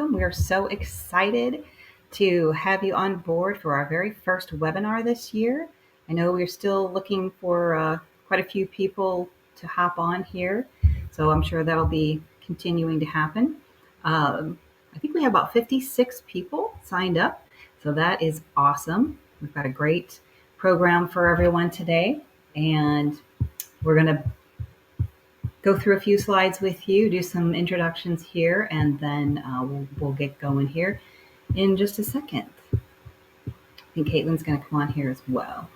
We are so excited to have you on board for our very first webinar this year. I know we're still looking for quite a few people to hop on here, so I'm sure that'll be continuing to happen. I think we have about 56 people signed up, so that is awesome. We've got a great program for everyone today, and we're going to go through a few slides with you, do some introductions here, and then we'll get going here in just a second. I think Caitlin's going to come on here as well.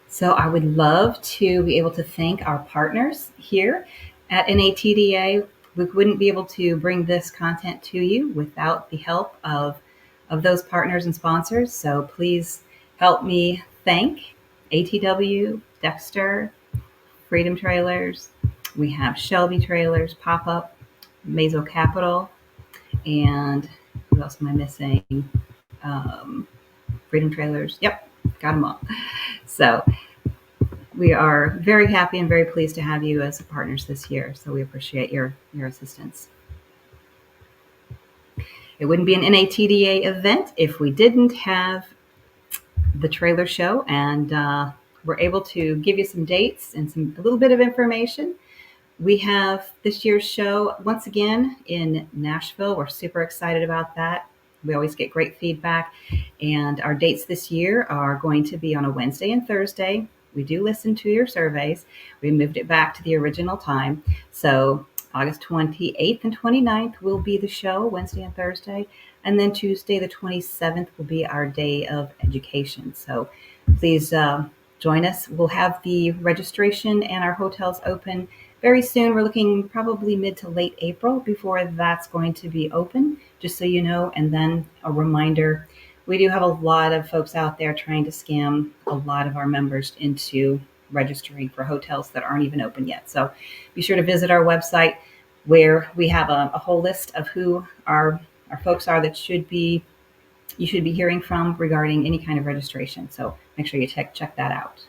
So I would love to be able to thank our partners here at NATDA. We wouldn't be able to bring this content to you without the help of those partners and sponsors. So please help me thank ATW, Dexter, Freedom Trailers. We have Shelby Trailers, PopUp, MAZO Capital, and who else am I missing? Freedom Trailers. Yep, got them all. So we are very happy and very pleased to have you as partners this year. So we appreciate your assistance. It wouldn't be an NATDA event if we didn't have the trailer show, and we're able to give you some dates and a little bit of information. We have this year's show once again in Nashville. We're super excited about that. We always get great feedback. And our dates this year are going to be on a Wednesday and Thursday. We do listen to your surveys. We moved it back to the original time. So August 28th and 29th will be the show, Wednesday and Thursday. And then Tuesday, the 27th, will be our day of education. So please join us. We'll have the registration and our hotels open very soon. We're looking probably mid to late April before that's going to be open, just so you know. And then a reminder, we do have a lot of folks out there trying to scam a lot of our members into registering for hotels that aren't even open yet. So be sure to visit our website where we have a whole list of who our folks are that you should be hearing from regarding any kind of registration. So make sure you check that out.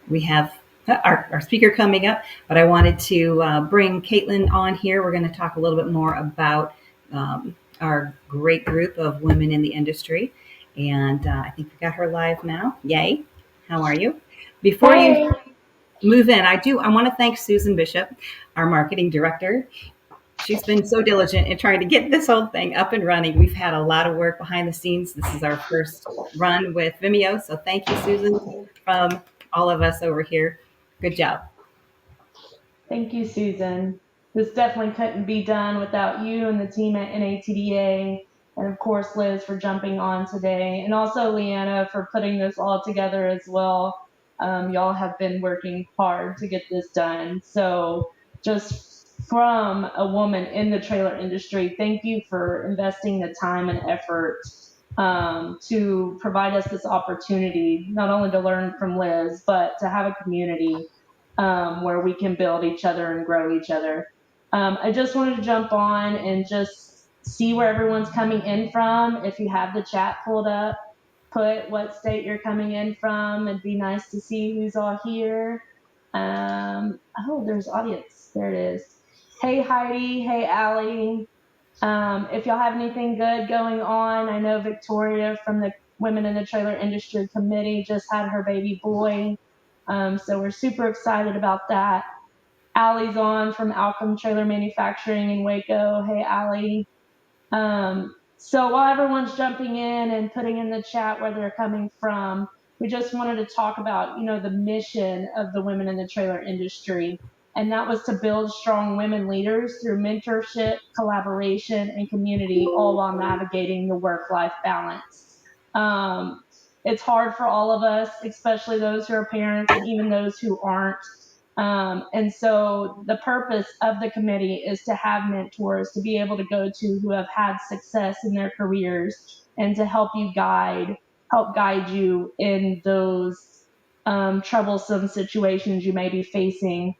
We have our speaker coming up, but I wanted to bring Caitlin on here. We're going to talk a little bit more about our great group of women in the industry. And I think we got her live now. Yay. How are you? Before you move in, I want to thank Susan Bishop, our marketing director. She's been so diligent in trying to get this whole thing up and running. We've had a lot of work behind the scenes. This is our first run with Vimeo. So thank you, Susan, from all of us over here. Good job. Thank you, Susan. This definitely couldn't be done without you and the team at NATDA, and of course, Liz for jumping on today, and also Leanna for putting this all together as well. Y'all have been working hard to get this done. So just from a woman in the trailer industry, thank you for investing the time and effort to provide us this opportunity, not only to learn from Liz, but to have a community where we can build each other and grow each other. I just wanted to jump on and just see where everyone's coming in from. If you have the chat pulled up, put what state you're coming in from. It'd be nice to see who's all here. Oh, there's audience. There it is. Hey, Heidi. Hey, Allie. If y'all have anything good going on, I know Victoria from the Women in the Trailer Industry Committee just had her baby boy. So we're super excited about that. Allie's on from Alcom Trailer Manufacturing in Waco. Hey, Allie. So while everyone's jumping in and putting in the chat where they're coming from, we just wanted to talk about, the mission of the Women in the Trailer Industry. And that was to build strong women leaders through mentorship, collaboration, and community, all while navigating the work-life balance. It's hard for all of us, especially those who are parents and even those who aren't. And so the purpose of the committee is to have mentors to be able to go to who have had success in their careers and to help guide you in those troublesome situations you may be facing.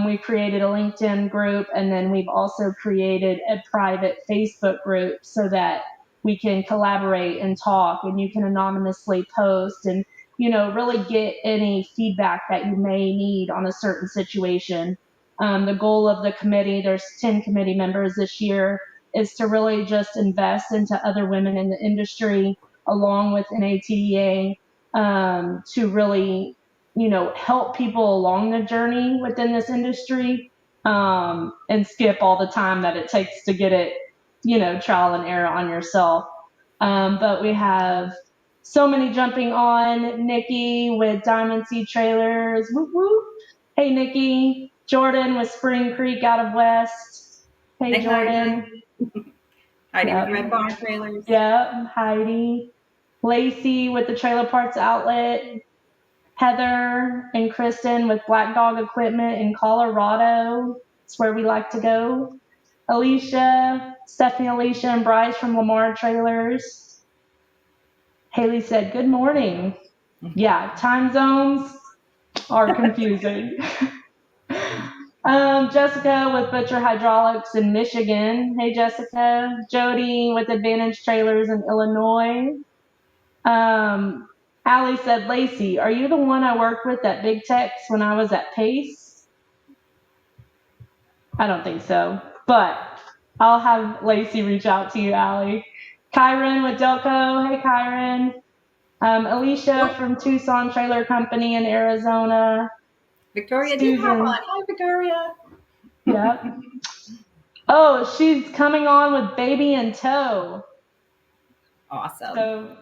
We created a LinkedIn group, and then we've also created a private Facebook group so that we can collaborate and talk, and you can anonymously post, and really get any feedback that you may need on a certain situation. The goal of the committee, there's 10 committee members this year, is to really just invest into other women in the industry along with NATDA, to really, help people along the journey within this industry, and skip all the time that it takes to get it, trial and error on yourself. But we have so many jumping on. Nikki with Diamond Sea Trailers. Whoop, whoop. Hey, Nikki. Jordan with Spring Creek out of West. Hey, Hey, Jordan. Heidi. Heidi with Yep. Red Barn Trailers. Yep. Heidi. Lacey with the Trailer Parts Outlet. Heather and Kristen with Black Dog Equipment in Colorado. It's where we like to go. Alicia, Stephanie, Alicia, and Bryce from Lamar Trailers. Haley said, good morning. Yeah, time zones are confusing. Jessica with Butcher Hydraulics in Michigan. Hey, Jessica. Jody with Advantage Trailers in Illinois. Allie said, Lacey, are you the one I worked with at Big Tex when I was at Pace? I don't think so, but I'll have Lacey reach out to you, Allie. Kyron with Delco. Hey, Kyron. Alicia from Tucson Trailer Company in Arizona. Victoria did hop Susan. on. Hi, Victoria. Yep. Oh, she's coming on with Baby in Tow. Awesome. So,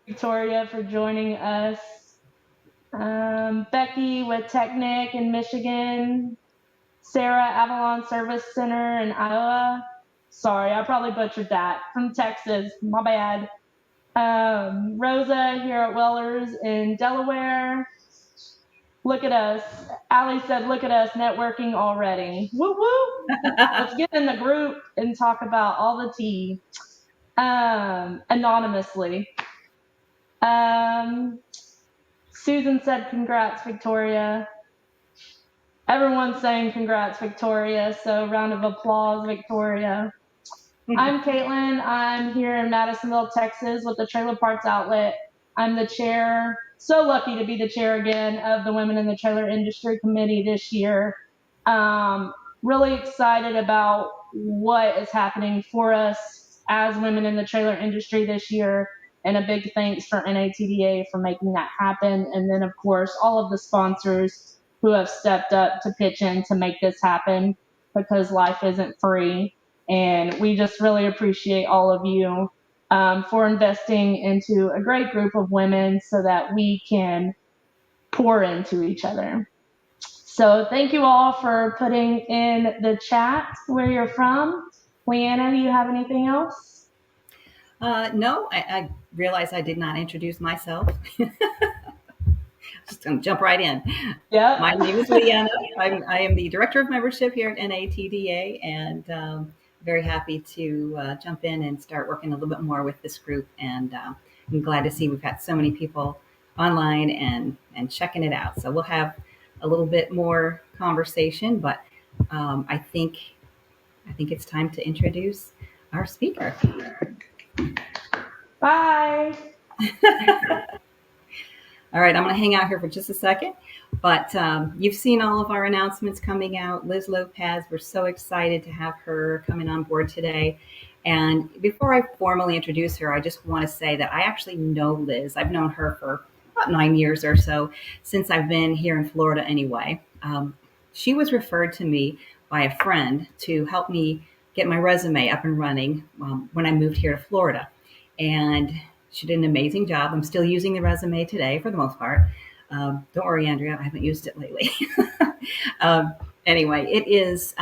Victoria for joining us. Becky with Technic in Michigan. Sarah, Avalon Service Center in Iowa. Sorry, I probably butchered that. From Texas, my bad. Rosa here at Wellers in Delaware. Look at us. Allie said, look at us networking already. Woo woo. Let's get in the group and talk about all the tea. Anonymously. Susan said, congrats, Victoria. Everyone's saying congrats, Victoria. So round of applause, Victoria. I'm Caitlin. I'm here in Madisonville, Texas with the Trailer Parts Outlet. I'm the chair, so lucky to be the chair again of the Women in the Trailer Industry Committee this year. Really excited about what is happening for us as women in the trailer industry this year. And a big thanks for NATDA for making that happen. And then, of course, all of the sponsors who have stepped up to pitch in to make this happen, because life isn't free. And we just really appreciate all of you for investing into a great group of women so that we can pour into each other. So thank you all for putting in the chat where you're from. Leanna, do you have anything else? No, I realized I did not introduce myself. Just going to jump right in. Yep. My name is Leanna. I am the Director of Membership here at NATDA, and very happy to jump in and start working a little bit more with this group. And I'm glad to see we've got so many people online and checking it out. So we'll have a little bit more conversation, but I think it's time to introduce our speaker. Bye. All right, I'm going to hang out here for just a second, but you've seen all of our announcements coming out. Liz Lopez, we're so excited to have her coming on board today. And before I formally introduce her, I just want to say that I actually know Liz. I've known her for about 9 years or so, since I've been here in Florida anyway. She was referred to me by a friend to help me get my resume up and running when I moved here to Florida. And she did an amazing job. I'm still using the resume today for the most part. Don't worry, Andrea, I haven't used it lately. Anyway, it is,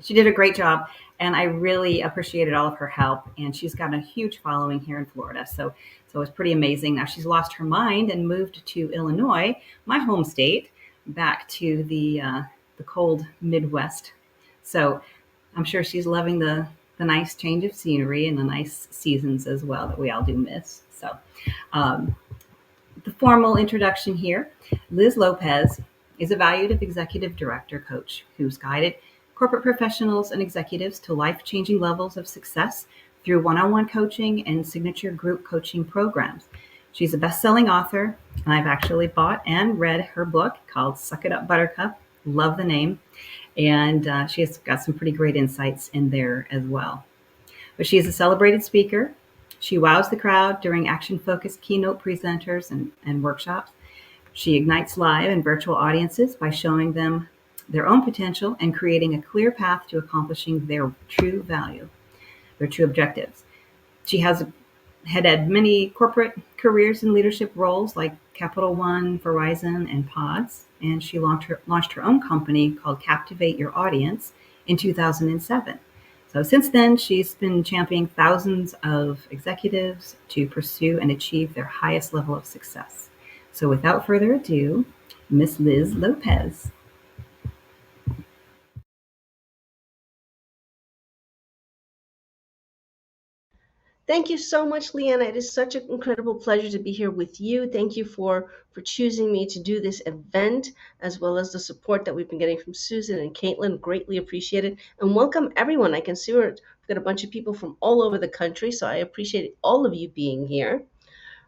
she did a great job, and I really appreciated all of her help. And she's got a huge following here in Florida. So it's pretty amazing. Now she's lost her mind and moved to Illinois, my home state, back to the cold Midwest. So I'm sure she's loving the nice change of scenery and the nice seasons as well that we all do miss. So the formal introduction here, Liz Lopez is a valued executive director coach who's guided corporate professionals and executives to life-changing levels of success through one-on-one coaching and signature group coaching programs. She's a best-selling author, and I've actually bought and read her book called Suck It Up, Buttercup. Love the name. And she has got some pretty great insights in there as well. But she is a celebrated speaker. She wows the crowd during action-focused keynote presenters and workshops. She ignites live and virtual audiences by showing them their own potential and creating a clear path to accomplishing their true value, their true objectives. She had many corporate careers in leadership roles like Capital One, Verizon, and Pods, and she launched her own company called Captivate Your Audience in 2007. So since then, she's been championing thousands of executives to pursue and achieve their highest level of success. So without further ado, Miss Liz Lopez. Thank you so much, Leanna. It is such an incredible pleasure to be here with you. Thank you for choosing me to do this event, as well as the support that we've been getting from Susan and Caitlin. Greatly appreciated. And welcome everyone. I can see we've got a bunch of people from all over the country, so I appreciate all of you being here.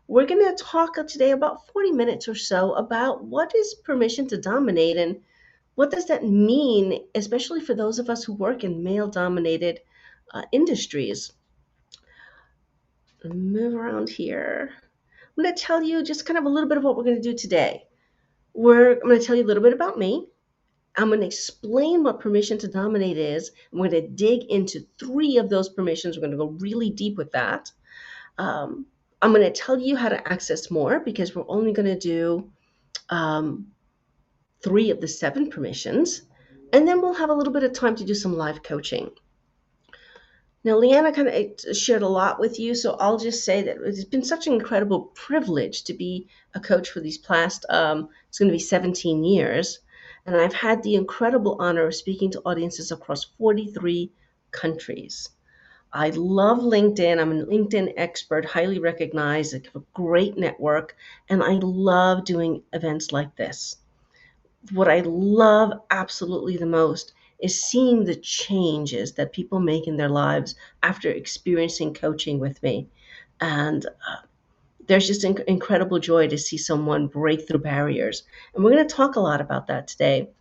We're going to talk today about 40 minutes or so about what is permission to dominate and what does that mean, especially for those of us who work in male-dominated industries. Move around here. I'm going to tell you just kind of a little bit of what we're going to do today. I'm going to tell you a little bit about me. I'm going to explain what permission to dominate is. And we're going to dig into 3 of those permissions. We're going to go really deep with that. I'm going to tell you how to access more because we're only going to do 3 of the 7 permissions. And then we'll have a little bit of time to do some live coaching. Now, Leanna kind of shared a lot with you, so I'll just say that it's been such an incredible privilege to be a coach for these past, it's going to be 17 years. And I've had the incredible honor of speaking to audiences across 43 countries. I love LinkedIn. I'm a LinkedIn expert, highly recognized. I have a great network, and I love doing events like this. What I love absolutely the most is seeing the changes that people make in their lives after experiencing coaching with me. And there's just incredible joy to see someone break through barriers. And we're going to talk a lot about that today.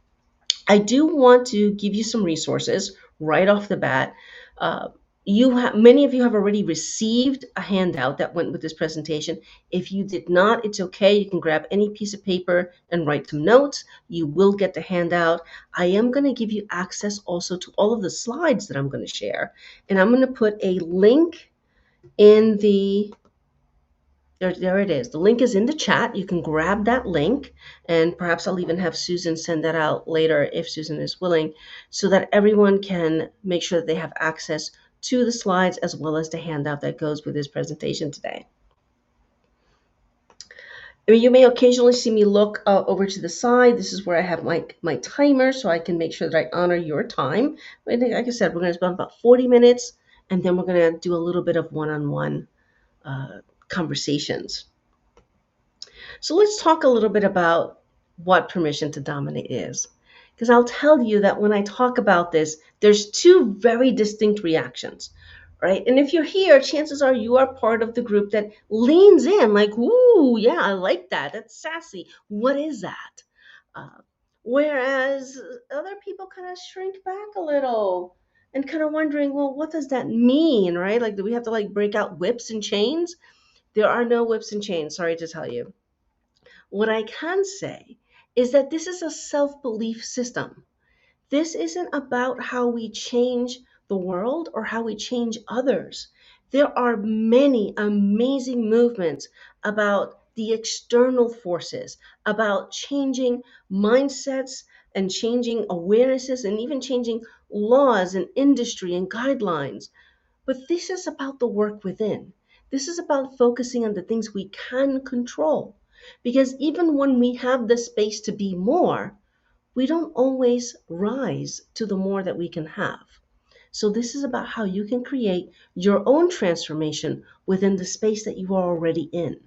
I do want to give you some resources right off the bat. Uh, Many of you have already received a handout that went with this presentation. If you did not, it's okay. You can grab any piece of paper and write some notes. You will get the handout. I am going to give you access also to all of the slides that I'm going to share. And I'm going to put a link in there it is. The link is in the chat. You can grab that link, and perhaps I'll even have Susan send that out later if Susan is willing, so that everyone can make sure that they have access to the slides as well as the handout that goes with this presentation today. I mean, you may occasionally see me look over to the side. This is where I have my timer, so I can make sure that I honor your time. But like I said, we're going to spend about 40 minutes, and then we're going to do a little bit of one-on-one conversations. So let's talk a little bit about what permission to dominate is. Because I'll tell you that when I talk about this, there's 2 very distinct reactions, right? And if you're here, chances are you are part of the group that leans in like, ooh, yeah, I like that. That's sassy. What is that? Whereas other people kind of shrink back a little and kind of wondering, well, what does that mean, right? Like, do we have to like break out whips and chains? There are no whips and chains, sorry to tell you. What I can say is that this is a self-belief system. This isn't about how we change the world or how we change others. There are many amazing movements about the external forces, about changing mindsets and changing awarenesses and even changing laws and industry and guidelines. But this is about the work within. This is about focusing on the things we can control. Because even when we have the space to be more, we don't always rise to the more that we can have. So this is about how you can create your own transformation within the space that you are already in.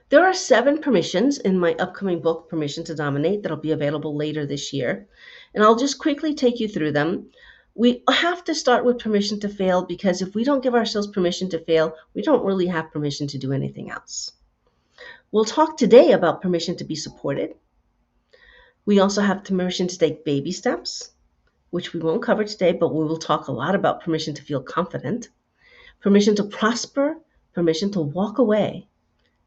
There are 7 permissions in my upcoming book, Permission to Dominate, that'll be available later this year. And I'll just quickly take you through them. We have to start with permission to fail, because if we don't give ourselves permission to fail, we don't really have permission to do anything else. We'll talk today about permission to be supported. We also have permission to take baby steps, which we won't cover today, but we will talk a lot about permission to feel confident, permission to prosper, permission to walk away.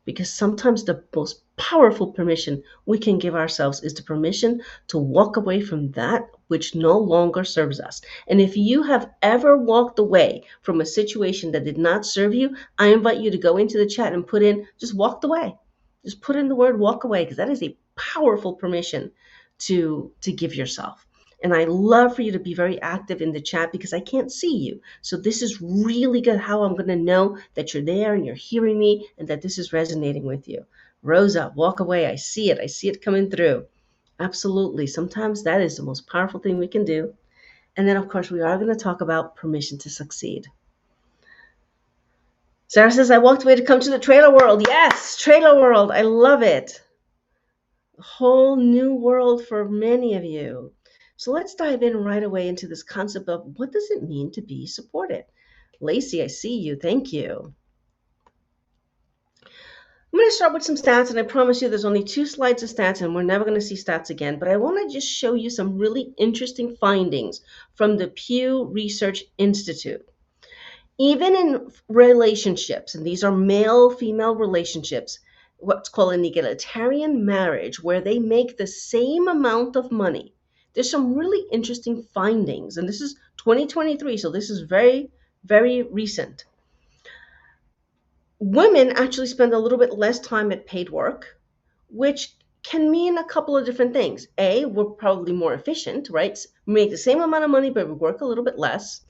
Because sometimes the most powerful permission we can give ourselves is the permission to walk away from that which no longer serves us. And if you have ever walked away from a situation that did not serve you, I invite you to go into the chat and put in, just walked away. Just put in the word walk away, because that is a powerful permission to give yourself. And I love for you to be very active in the chat, because I can't see you. So this is really good, how I'm going to know that you're there and you're hearing me and that this is resonating with you. Rosa, walk away. I see it. I see it coming through. Absolutely. Sometimes that is the most powerful thing we can do. And then, of course, we are going to talk about permission to succeed. Sarah says, I walked away to come to the trailer world. Yes, trailer world. I love it. A whole new world for many of you. So let's dive in right away into this concept of what does it mean to be supported? Lacey, I see you. Thank you. I'm going to start with some stats, and I promise you there's only 2 slides of stats, and we're never going to see stats again. But I want to just show you some really interesting findings from the Pew Research Institute. Even in relationships, and these are male-female relationships, what's called an egalitarian marriage, where they make the same amount of money. There's some really interesting findings, and this is 2023, so this is very, very recent. Women actually spend a little bit less time at paid work, which can mean a couple of different things. A, we're probably more efficient, right? We make the same amount of money, but we work a little bit less.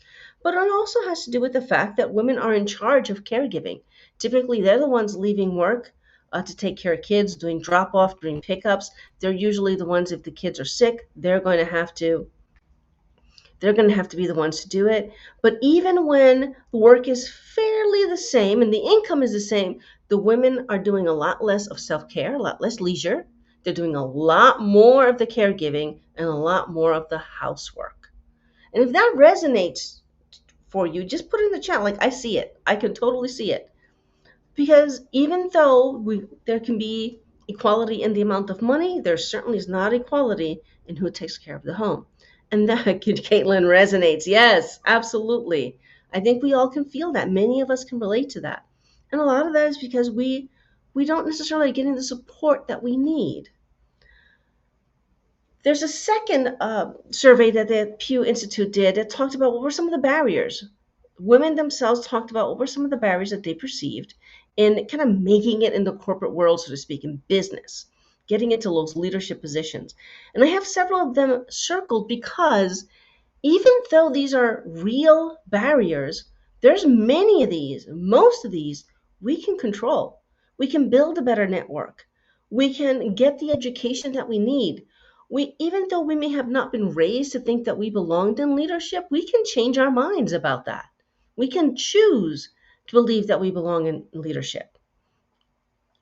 But it also has to do with the fact that women are in charge of caregiving. Typically, they're the ones leaving work to take care of kids, doing drop-off, doing pickups. They're usually the ones, if the kids are sick, they're going to have to be the ones to do it. But even when the work is fairly the same and the income is the same, the women are doing a lot less of self-care, a lot less leisure. They're doing a lot more of the caregiving and a lot more of the housework. And if that resonates for you, just put it in the chat. Like, I see it. I can totally see it. Because even though there can be equality in the amount of money, there certainly is not equality in who takes care of the home. And that, Caitlin, resonates. Yes, absolutely. I think we all can feel that. Many of us can relate to that. And a lot of that is because we don't necessarily get the support that we need. There's a second survey that the Pew Institute did that talked about what were some of the barriers. Women themselves talked about what were some of the barriers that they perceived in kind of making it in the corporate world, so to speak, in business, getting into those leadership positions. And I have several of them circled because even though these are real barriers, there's many of these, most of these, we can control. We can build a better network. We can get the education that we need. Even though we may have not been raised to think that we belonged in leadership, we can change our minds about that. We can choose to believe that we belong in leadership.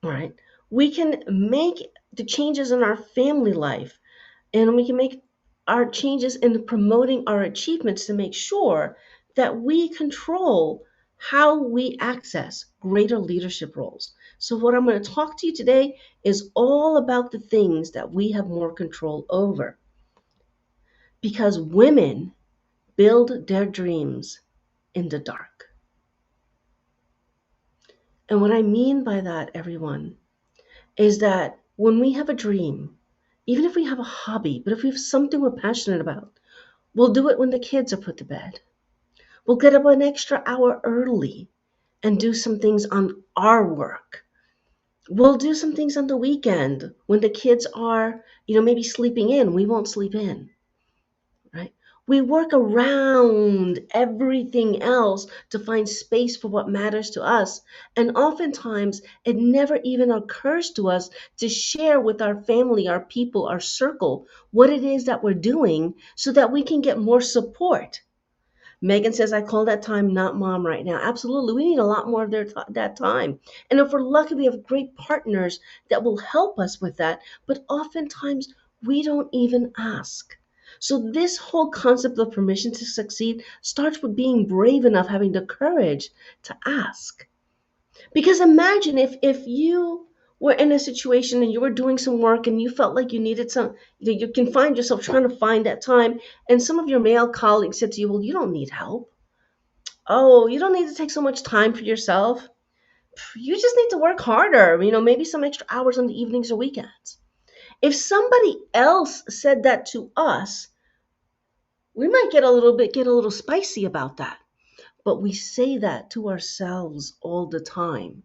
All right. We can make the changes in our family life, and we can make our changes in promoting our achievements to make sure that we control how we access greater leadership roles. So what I'm going to talk to you today is all about the things that we have more control over. Because women build their dreams in the dark. And what I mean by that, everyone, is that when we have a dream, even if we have a hobby, but if we have something we're passionate about, we'll do it when the kids are put to bed. We'll get up an extra hour early and do some things on our work. We'll do some things on the weekend when the kids are, maybe sleeping in. We won't sleep in, right? We work around everything else to find space for what matters to us. And oftentimes, it never even occurs to us to share with our family, our people, our circle, what it is that we're doing so that we can get more support. Megan says, I call that time not mom right now. Absolutely. We need a lot more of that time. And if we're lucky, we have great partners that will help us with that. But oftentimes, we don't even ask. So this whole concept of permission to succeed starts with being brave enough, having the courage to ask. Because imagine if you were in a situation and you were doing some work and you felt like you needed some, you can find yourself trying to find that time, and some of your male colleagues said to you, well, you don't need help. Oh, you don't need to take so much time for yourself. You just need to work harder, maybe some extra hours on the evenings or weekends. If somebody else said that to us, we might get a little spicy about that. But we say that to ourselves all the time.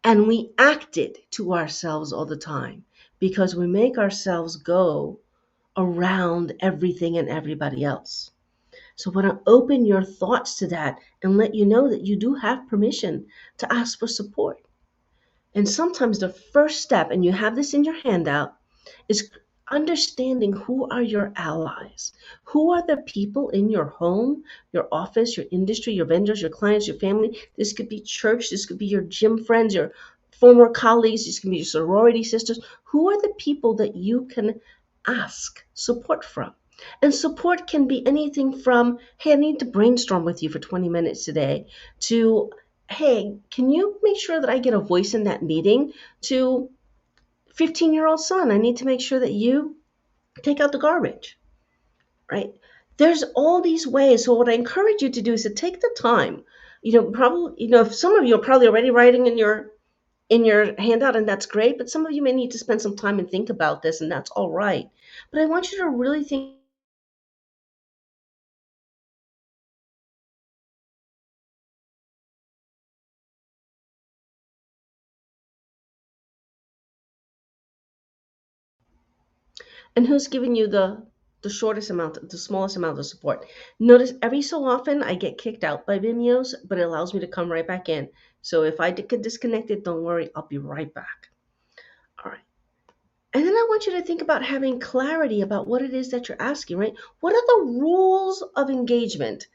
And we act it to ourselves all the time because we make ourselves go around everything and everybody else. So I want to open your thoughts to that and let you know that you do have permission to ask for support. And sometimes the first step, and you have this in your handout, is understanding who are your allies. Who are the people in your home, your office, your industry, your vendors, your clients, your family? This could be church, this could be your gym friends, your former colleagues, this can be your sorority sisters. Who are the people that you can ask support from? And support can be anything from, hey, I need to brainstorm with you for 20 minutes today, to, hey, can you make sure that I get a voice in that meeting, to 15-year-old son, I need to make sure that you take out the garbage, right? There's all these ways. So what I encourage you to do is to take the time, probably, if some of you are probably already writing in your handout, and that's great, but some of you may need to spend some time and think about this, and that's all right. But I want you to really think. And who's giving you the smallest amount of support? Notice every so often I get kicked out by Vimeos, but it allows me to come right back in. So if I get disconnected, don't worry, I'll be right back. All right. And then I want you to think about having clarity about what it is that you're asking, right? What are the rules of engagement?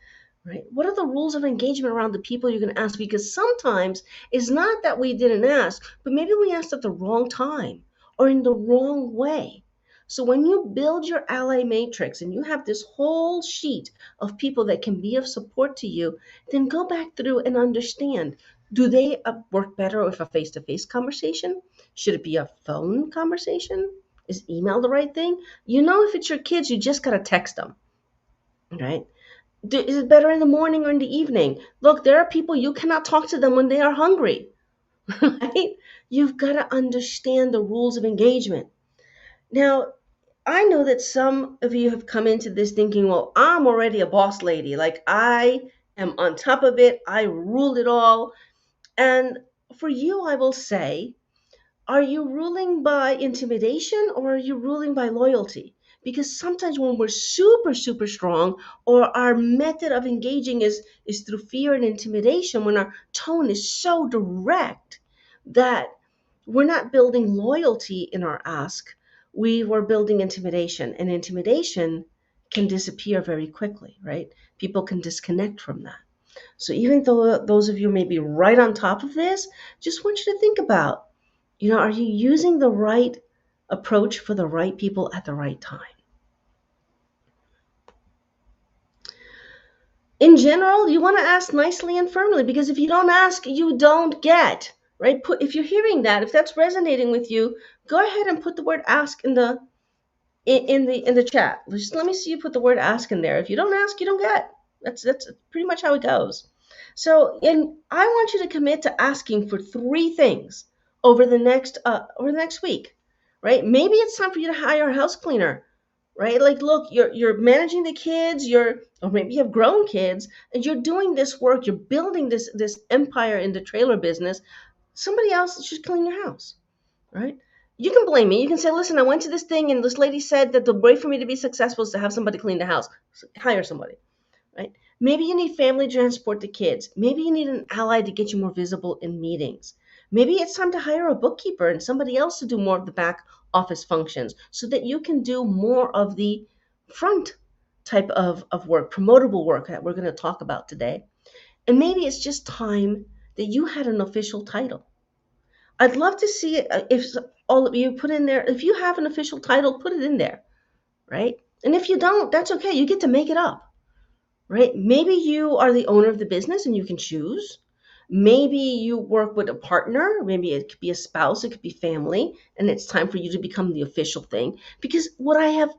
Right? What are the rules of engagement around the people you're going to ask? Because sometimes it's not that we didn't ask, but maybe we asked at the wrong time or in the wrong way. So when you build your ally matrix and you have this whole sheet of people that can be of support to you, then go back through and understand, do they work better with a face-to-face conversation? Should it be a phone conversation? Is email the right thing? If it's your kids, you just got to text them, right? Is it better in the morning or in the evening? Look, there are people you cannot talk to them when they are hungry, right? You've got to understand the rules of engagement. Now, I know that some of you have come into this thinking, well, I'm already a boss lady. Like, I am on top of it, I rule it all. And for you, I will say, are you ruling by intimidation or are you ruling by loyalty? Because sometimes when we're super, super strong, or our method of engaging is through fear and intimidation, when our tone is so direct that we're not building loyalty in our ask, we were building intimidation. And intimidation can disappear very quickly, right? People can disconnect from that. So even though those of you may be right on top of this, just want you to think about, are you using the right approach for the right people at the right time? In general, you want to ask nicely and firmly, because if you don't ask, you don't get, right? If you're hearing that, if that's resonating with you, go ahead and put the word ask in the chat. Just let me see you put the word ask in there. If you don't ask, you don't get. That's pretty much how it goes. So, I want you to commit to asking for 3 things over the next week, right? Maybe it's time for you to hire a house cleaner, right? Like, look, you're managing the kids, or maybe you have grown kids, and you're doing this work, you're building this empire in the trailer business. Somebody else should clean your house, right? You can blame me. You can say, listen, I went to this thing and this lady said that the way for me to be successful is to have somebody clean the house. So hire somebody, right? Maybe you need family to transport the kids. Maybe you need an ally to get you more visible in meetings. Maybe it's time to hire a bookkeeper and somebody else to do more of the back office functions so that you can do more of the front type of work, promotable work that we're going to talk about today. And maybe it's just time that you had an official title. I'd love to see it if all of you put in there, if you have an official title, put it in there, right? And if you don't, that's okay. You get to make it up, right? Maybe you are the owner of the business and you can choose. Maybe you work with a partner. Maybe it could be a spouse, it could be family, and it's time for you to become the official thing. Because what I have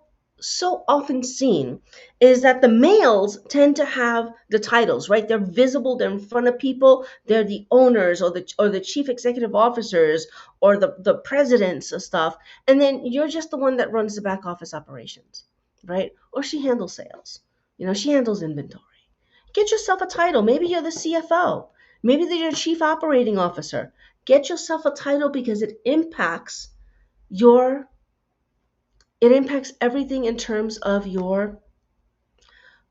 so often seen is that the males tend to have the titles, right? They're visible, they're in front of people, they're the owners or the chief executive officers or the presidents of stuff. And then you're just the one that runs the back office operations, right? Or she handles sales. She handles inventory. Get yourself a title. Maybe you're the CFO. Maybe you're the chief operating officer. Get yourself a title because your it impacts everything in terms of your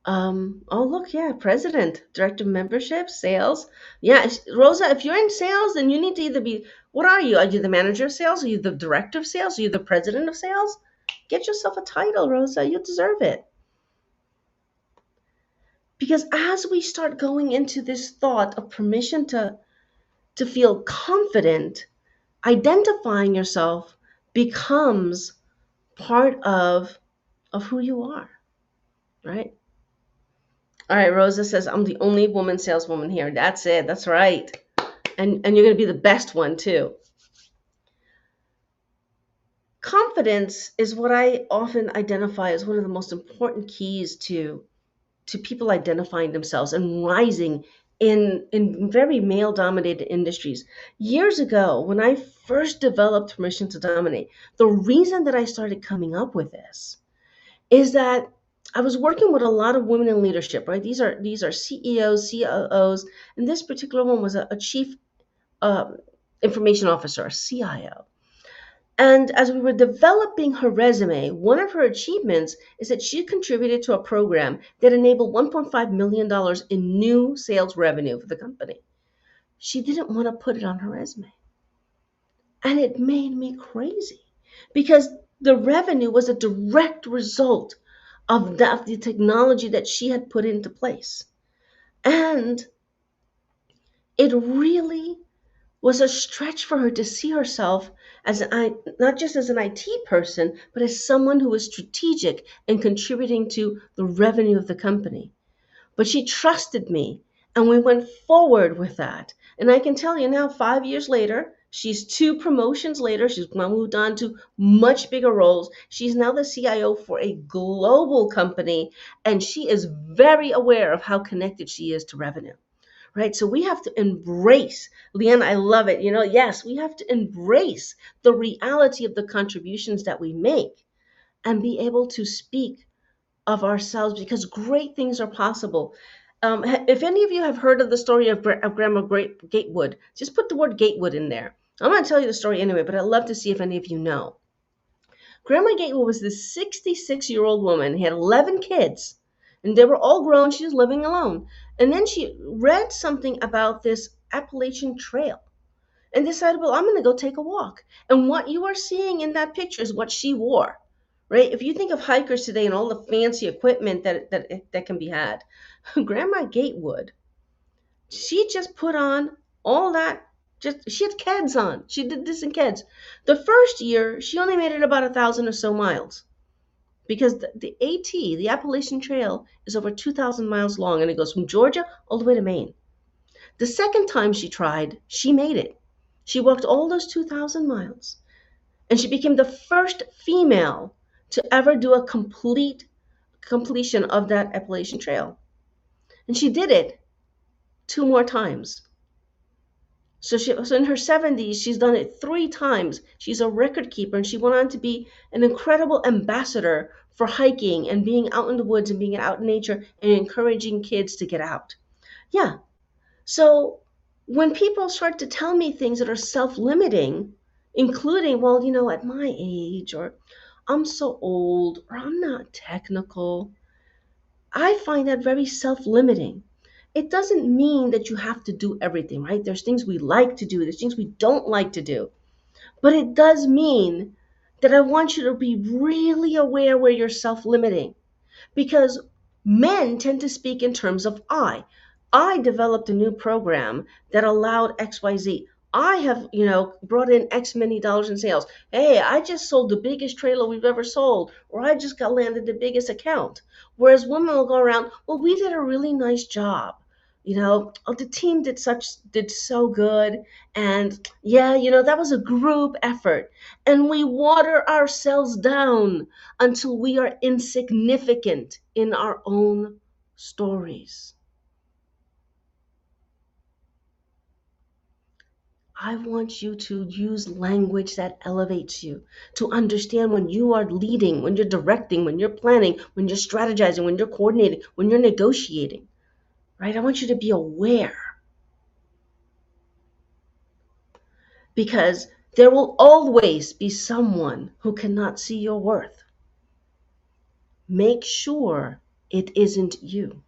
oh look, yeah, president, director of membership, sales. Yeah, Rosa, if you're in sales, then you need to either be, what are you? Are you the manager of sales? Are you the director of sales? Are you the president of sales? Get yourself a title, Rosa. You deserve it. Because as we start going into this thought of permission to feel confident, identifying yourself becomes part of who you are, right? All right, Rosa says, I'm the only woman saleswoman here. That's it. That's right. And you're going to be the best one too. Confidence is what I often identify as one of the most important keys to people identifying themselves and rising in very male dominated industries. Years ago, when I first developed Permission to Dominate, the reason that I started coming up with this is that I was working with a lot of women in leadership, right? These are CEOs, COOs, and this particular one was a chief information officer, a CIO. And as we were developing her resume, one of her achievements is that she contributed to a program that enabled $1.5 million in new sales revenue for the company. She didn't want to put it on her resume. And it made me crazy because the revenue was a direct result of the technology that she had put into place. And it really was a stretch for her to see herself as not just as an IT person, but as someone who was strategic and contributing to the revenue of the company. But she trusted me, and we went forward with that. And I can tell you now, 5 years later, she's 2 promotions later. She's now moved on to much bigger roles. She's now the CIO for a global company, and she is very aware of how connected she is to revenue. Right? So we have to embrace, Leanne, I love it. Yes, we have to embrace the reality of the contributions that we make and be able to speak of ourselves because great things are possible. If any of you have heard of the story of Grandma Gatewood, just put the word Gatewood in there. I'm going to tell you the story anyway, but I'd love to see if any of you know. Grandma Gatewood was this 66-year-old woman, had 11 kids, and they were all grown. She was living alone. And then she read something about this Appalachian Trail and decided, well, I'm going to go take a walk. And what you are seeing in that picture is what she wore, right? If you think of hikers today and all the fancy equipment that can be had, Grandma Gatewood, she just put on all that. She had Keds on. She did this in Keds. The first year, she only made it about 1,000 or so miles because the AT, the Appalachian Trail, is over 2,000 miles long and it goes from Georgia all the way to Maine. The second time she tried, she made it. She walked all those 2,000 miles and she became the first female to ever do a completion of that Appalachian Trail. And she did it 2 more times. So in her 70s, she's done it 3 times. She's a record keeper, and she went on to be an incredible ambassador for hiking and being out in the woods and being out in nature and encouraging kids to get out. Yeah. So when people start to tell me things that are self-limiting, including, well, at my age, or I'm so old, or I'm not technical, I find that very self-limiting. It doesn't mean that you have to do everything, right? There's things we like to do, there's things we don't like to do. But it does mean that I want you to be really aware where you're self-limiting. Because men tend to speak in terms of I. I developed a new program that allowed XYZ. I have, brought in X many dollars in sales. Hey, I just sold the biggest trailer we've ever sold, or I just got landed the biggest account. Whereas women will go around, well, we did a really nice job. Oh, the team did so good, and yeah, that was a group effort, and we water ourselves down until we are insignificant in our own stories. I want you to use language that elevates you, to understand when you are leading, when you're directing, when you're planning, when you're strategizing, when you're coordinating, when you're negotiating, right? I want you to be aware, because there will always be someone who cannot see your worth. Make sure it isn't you.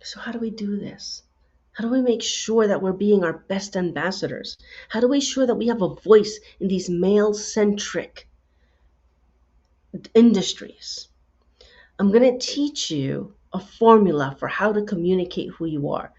So, how do we do this? How do we make sure that we're being our best ambassadors? How do we ensure that we have a voice in these male centric industries? I'm going to teach you a formula for how to communicate who you are.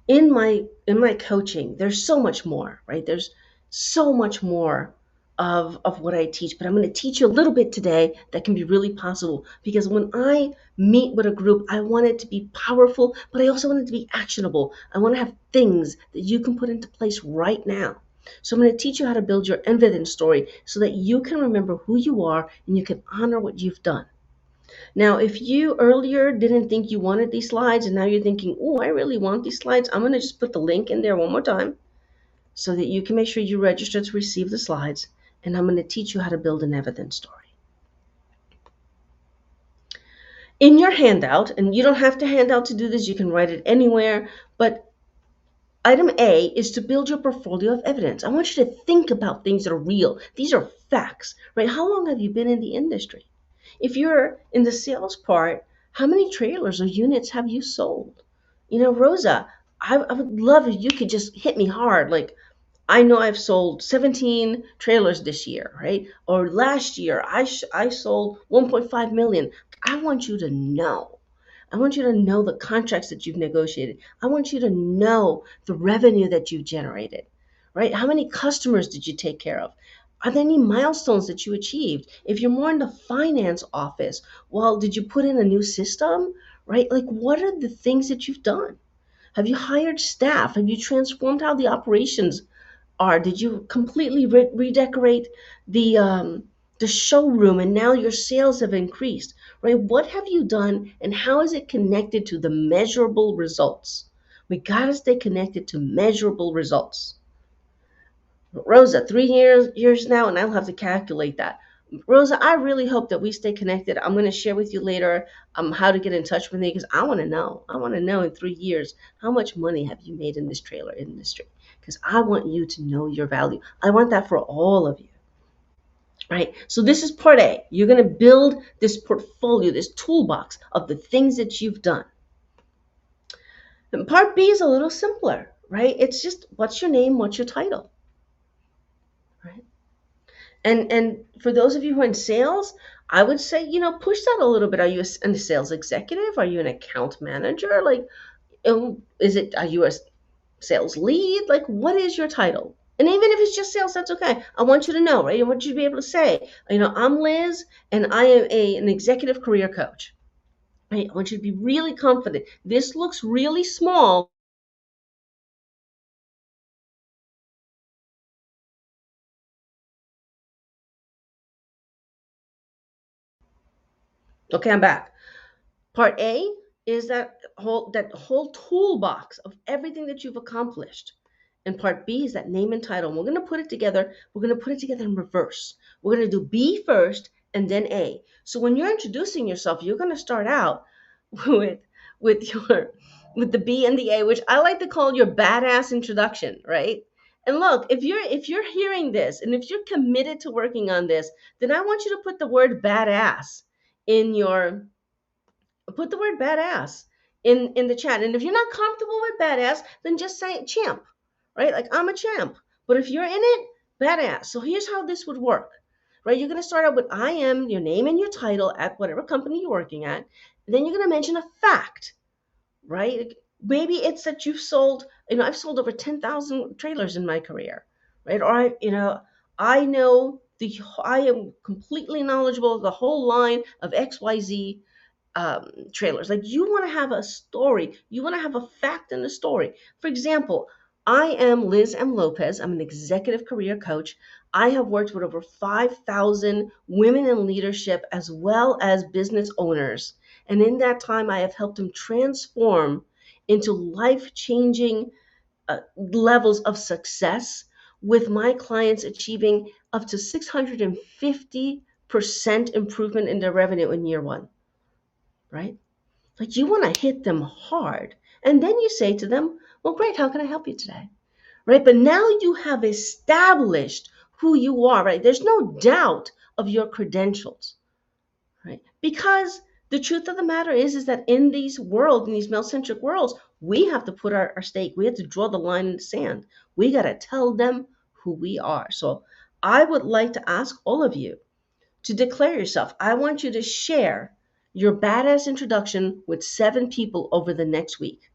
In my coaching, there's so much more, right? There's so much more of what I teach, but I'm going to teach you a little bit today that can be really possible, because when I meet with a group, I want it to be powerful, but I also want it to be actionable. I want to have things that you can put into place right now. So I'm going to teach you how to build your evidence story so that you can remember who you are and you can honor what you've done. Now, if you earlier didn't think you wanted these slides and now you're thinking, oh, I really want these slides, I'm going to just put the link in there one more time so that you can make sure you register to receive the slides. And I'm going to teach you how to build an evidence story. In your handout, and you don't have to hand out to do this, you can write it anywhere, but item A is to build your portfolio of evidence. I want you to think about things that are real. These are facts, right? How long have you been in the industry? If you're in the sales part, how many trailers or units have you sold? Rosa, I would love if you could just hit me hard. Like, I know I've sold 17 trailers this year, right? Or last year, I sold 1.5 million. I want you to know. I want you to know the contracts that you've negotiated. I want you to know the revenue that you've generated, right? How many customers did you take care of? Are there any milestones that you achieved? If you're more in the finance office, well, did you put in a new system, right? Like, what are the things that you've done? Have you hired staff? Have you transformed how the operations are? Did you completely redecorate the showroom and now your sales have increased, right? What have you done and how is it connected to the measurable results? We got to stay connected to measurable results. Rosa, 3 years now, and I'll have to calculate that. Rosa, I really hope that we stay connected. I'm going to share with you later how to get in touch with me, because I want to know. I want to know in 3 years, how much money have you made in this trailer industry? Because I want you to know your value. I want that for all of you. Right? So this is part A. You're going to build this portfolio, this toolbox of the things that you've done. And part B is a little simpler, right? It's just, what's your name? What's your title? Right? And for those of you who are in sales, I would say, push that a little bit. Are you a sales executive? Are you an account manager? Like, are you a sales lead? Like, what is your title? And even if it's just sales, that's okay. I want you to know, right? I want you to be able to say, I'm Liz, and I am an executive career coach. Right? I want you to be really confident. This looks really small. Okay, I'm back. Part A is that whole toolbox of everything that you've accomplished. And part B is that name and title. And we're going to put it together. We're going to put it together in reverse. We're going to do B first and then A. So when you're introducing yourself, you're going to start out with with the B and the A, which I like to call your badass introduction, right? And look, if you're hearing this and if you're committed to working on this, then I want you to put the word badass in your put the word badass in the chat. And if you're not comfortable with badass, then just say champ, right? Like, I'm a champ. But if you're in it, badass. So here's how this would work, right? You're going to start out with I am, your name and your title at whatever company you're working at. Then you're going to mention a fact, right? Maybe it's that you've sold, I've sold over 10,000 trailers in my career, right? Or I am completely knowledgeable of the whole line of XYZ trailers. Like, you want to have a story, you want to have a fact in the story. For example, I am Liz M. Lopez. I'm an executive career coach. I have worked with over 5,000 women in leadership as well as business owners. And in that time, I have helped them transform into life changing levels of success, with my clients achieving up to 650% improvement in their revenue in year one, right? Like, you want to hit them hard. And then you say to them, well, great, how can I help you today? Right? But now you have established who you are, right? There's no doubt of your credentials, right? Because the truth of the matter is that in these worlds, in these male-centric worlds, we have to put our stake. We have to draw the line in the sand. We got to tell them who we are. So I would like to ask all of you to declare yourself. I want you to share your badass introduction with 7 people over the next week.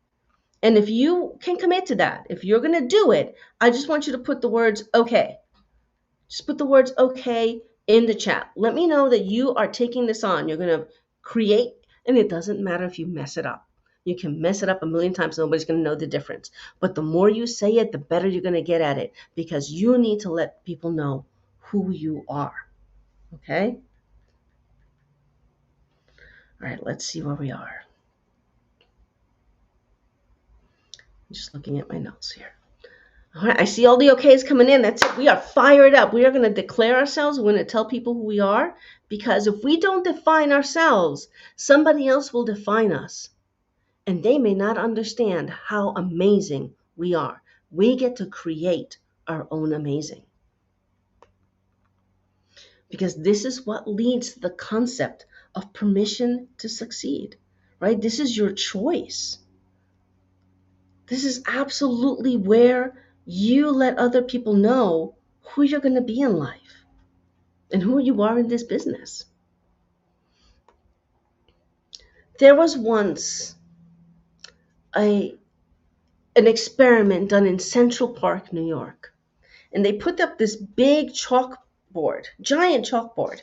And if you can commit to that, if you're going to do it, I just want you to put the words okay. Just put the words okay in the chat. Let me know that you are taking this on. You're going to create, and it doesn't matter if you mess it up. You can mess it up a million times. Nobody's going to know the difference. But the more you say it, the better you're going to get at it, because you need to let people know who you are. Okay? All right, let's see where we are. I'm just looking at my notes here. All right, I see all the okays coming in. That's it. We are fired up. We are going to declare ourselves. We're going to tell people who we are, because if we don't define ourselves, somebody else will define us. And they may not understand how amazing we are. We get to create our own amazing. Because this is what leads to the concept of permission to succeed, right? This is your choice. This is absolutely where you let other people know who you're going to be in life and who you are in this business. There was once an experiment done in Central Park, New York, and they put up this big chalkboard, giant chalkboard,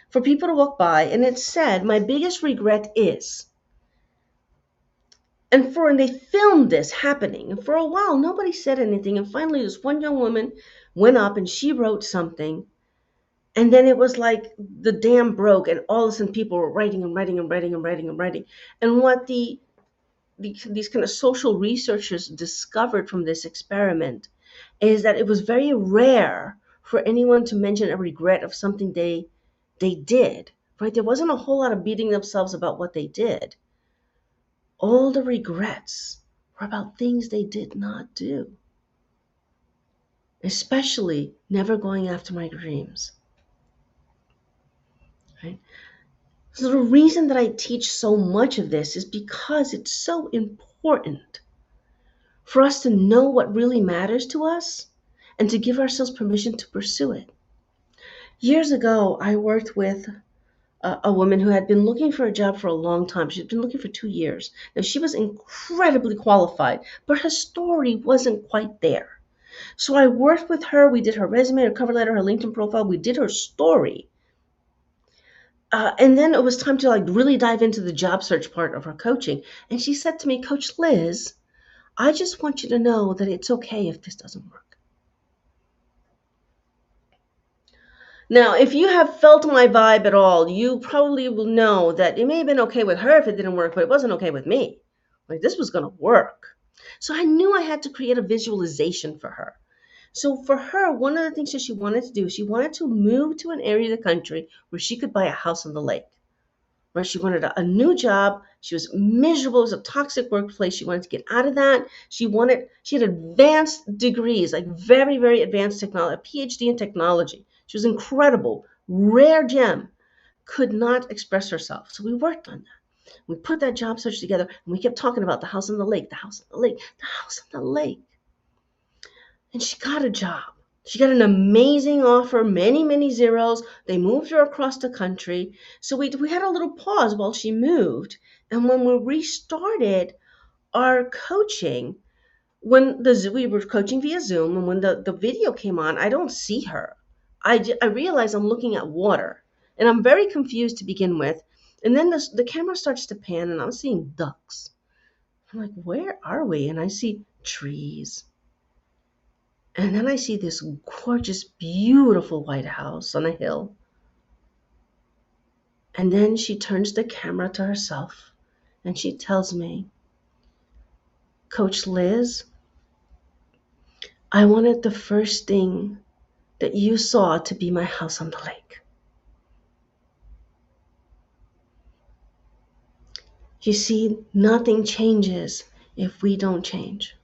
for people to walk by, and it said, "My biggest regret is." And they filmed this happening, and for a while nobody said anything, and finally this one young woman went up and she wrote something, and then it was like the dam broke, and all of a sudden people were writing and writing and writing and writing and writing. And what these kind of social researchers discovered from this experiment is that it was very rare for anyone to mention a regret of something they did, right? There wasn't a whole lot of beating themselves about what they did. All the regrets were about things they did not do, especially never going after my dreams, right? So the reason that I teach so much of this is because it's so important for us to know what really matters to us and to give ourselves permission to pursue it. Years ago, I worked with a woman who had been looking for a job for a long time. She'd been looking for 2 years. Now, she was incredibly qualified, but her story wasn't quite there. So I worked with her. We did her resume, her cover letter, her LinkedIn profile. We did her story. And then it was time to really dive into the job search part of her coaching. And she said to me, "Coach Liz, I just want you to know that it's okay if this doesn't work." Now, if you have felt my vibe at all, you probably will know that it may have been okay with her if it didn't work, but it wasn't okay with me. Like, this was going to work. So I knew I had to create a visualization for her. So for her, one of the things that she wanted to do, she wanted to move to an area of the country where she could buy a house on the lake. Right? She wanted a new job. She was miserable. It was a toxic workplace. She wanted to get out of that. She had advanced degrees, like very, very advanced technology, a PhD in technology. She was incredible, rare gem, could not express herself. So we worked on that. We put that job search together, and we kept talking about the house on the lake, the house on the lake, the house on the lake. And she got a job. She got an amazing offer, many, many zeros. They moved her across the country. So we had a little pause while she moved. And when we restarted, our coaching, we were coaching via Zoom, and when the video came on, I don't see her. I realize I'm looking at water, and I'm very confused to begin with. And then the camera starts to pan, and I'm seeing ducks. I'm like, where are we? And I see trees. And then I see this gorgeous, beautiful White House on a hill. And then she turns the camera to herself and she tells me, Coach Liz, I wanted the first thing that you saw to be my house on the lake. You see, nothing changes if we don't change.